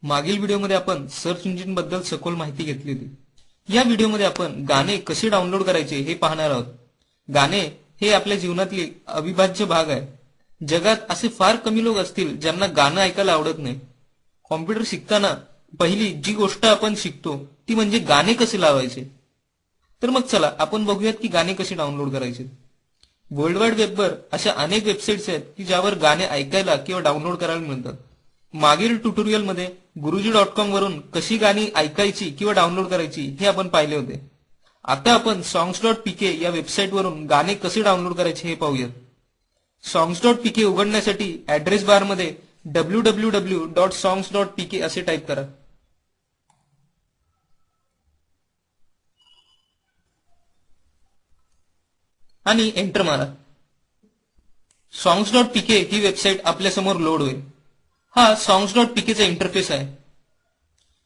मागील व्हिडिओमध्ये आपण सर्च इंजिन बद्दल सखोल माहिती घेतली होती। या व्हिडिओमध्ये आपण गाणे कसे डाउनलोड करायचे हे पाहणार आहोत। गाणे हे आपल्या जीवनातले अविभाज्य भाग आहे। जगात असे फार कमी लोक असतील ज्यांना गाणं ऐकायला आवडत नाही। कॉम्प्युटर शिकताना पहिली जी गोष्ट आपण शिकतो ती म्हणजे गाणे कसे लावायचे। तर मग चला आपण बघूयात की गाणे कसे डाउनलोड करायचे। वर्ल्ड वाईड वेबवर अशा अनेक वेबसाईट्स आहेत की ज्यावर गाणे ऐकायला किंवा डाउनलोड करायला मिळतात। मागील ट्युटोरियलमध्ये guruji.com वरून कशी गाणी ऐकायची किंवा डाउनलोड करायची हे आपण पाहिले होते। आता आपण songs.pk या वेबसाईट वरून गाणे कसे डाउनलोड करायचे हे पाहूयात। songs.pk उघडण्यासाठी ऍड्रेस बार मध्ये www.songs.pk असे टाईप करा आणि एंटर मारा। songs.pk ही वेबसाईट आपल्या समोर लोड होईल। हा songs.pk चा इंटरफेस आहे।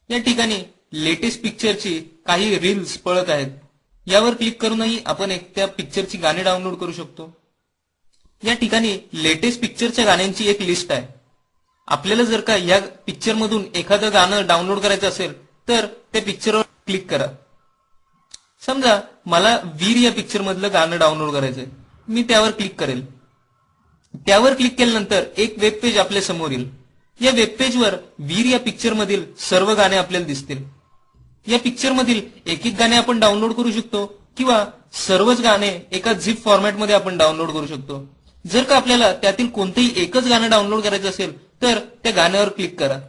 या ठिकाणी लेटेस्ट पिक्चरची काही रील्स पळत आहेत। यावर क्लिक करूनही आपण त्या पिक्चरची गाणी डाउनलोड करू शकतो। या ठिकाणी लेटेस्ट पिक्चरच्या गाण्यांची एक लिस्ट आहे। आपल्याला जर का या पिक्चर मधून एखादं गाणं डाउनलोड करायचं असेल तर त्या पिक्चरवर क्लिक करा। समजा मला वीर या पिक्चर मधलं गाणं डाउनलोड करायचंय, मी त्यावर क्लिक करेल। त्यावर क्लिक केल्यानंतर एक वेब पेज आपल्या समोर येईल। या वेब पेजवर वीर या पिक्चर मधील सर्व गाणे आपल्याला दिसतील। या पिक्चर मधील एक एक गाणे आपण डाउनलोड करू शकतो किंवा सर्वच गाणे एका झिप फॉर्मॅट मध्ये आपण डाउनलोड करू शकतो। जर का आपल्याला त्यातील कोणतेही एकच गाणं डाउनलोड करायचं असेल तर त्या गाण्यावर क्लिक करा।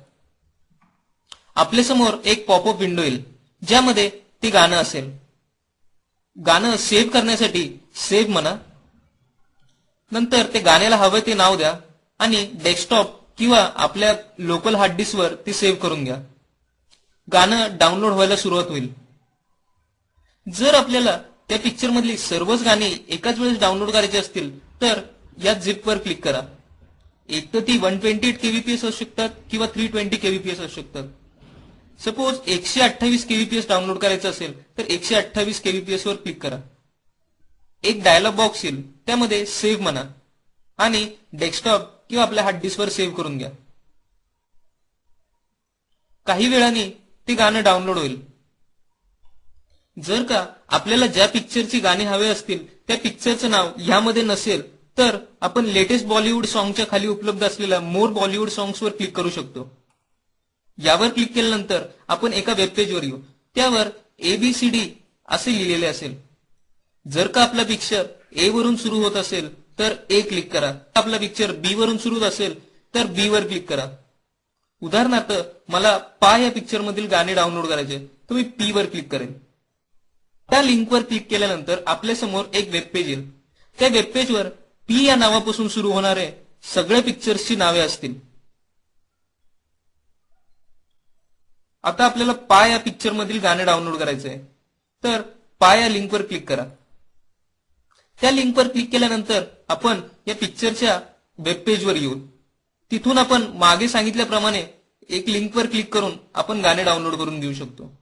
आपल्या समोर एक पॉपअप विंडो येईल ज्यामध्ये ते गाणं असेल। गाणं सेव्ह करण्यासाठी सेव्ह म्हणा, नंतर ते गाण्याला हवं ते नाव द्या आणि डेस्कटॉप किंवा आपल्या लोकल हार्ड डिस्कवर ते सेव्ह करून घ्या। गाणं डाउनलोड व्हायला सुरुवात होईल। जर आपल्याला त्या पिक्चर मधली सर्वच गाणी एकाच वेळेस डाउनलोड करायची असतील तर या झिपवर क्लिक करा। एक तर ती 128 kbps असू शकतात किंवा 320 kbps असू शकतात। सपोज 128 kbps डाउनलोड करायचं असेल तर 128 kbps वर क्लिक करा। एक डायलॉग बॉक्स येईल, त्यामध्ये सेव्ह म्हणा आणि डेस्कटॉप किंवा आपल्या हार्ड डिस्कवर सेव्ह करून घ्या। काही वेळाने ते गाणं डाउनलोड होईल। जर का आपल्याला ज्या पिक्चरची गाणी हवे असतील त्या पिक्चरचं नाव यामध्ये नसेल तर आपण लेटेस्ट बॉलिवूड सॉंगच्या खाली उपलब्ध असलेल्या मोर बॉलिवूड सॉंग्सवर क्लिक करू शकतो। यावर क्लिक केल्यानंतर आपण एका वेब पेजवर येऊ। त्यावर ABCD असे लिहिलेले असेल। जर का आपला पिक्चर ए वरून सुरू होत असेल तर ए क्लिक करा। आपला पिक्चर बी वरून सुरू होत असेल तर बी वर क्लिक करा। उदाहरणार्थ मला पा या पिक्चर मधील गाणे डाउनलोड करायचे तर मी पी वर क्लिक करेन। त्या लिंकवर क्लिक केल्यानंतर आपल्या समोर एक वेब पेज येईल। त्या वेब पेजवर पी या नावापासून सुरू होणारे सगळ्या पिक्चर्सची नावे असतील। आता आपल्याला पा या पिक्चर मधील गाणे डाउनलोड करायचे आहे तर पा या लिंकवर क्लिक करा। त्या लिंकवर क्लिक केल्यानंतर आपण या पिक्चरच्या वेब पेजवर येऊ। तिथून आपण मागे सांगितल्याप्रमाणे एक लिंकवर क्लिक करून आपण गाणे डाउनलोड करून घेऊ शकतो।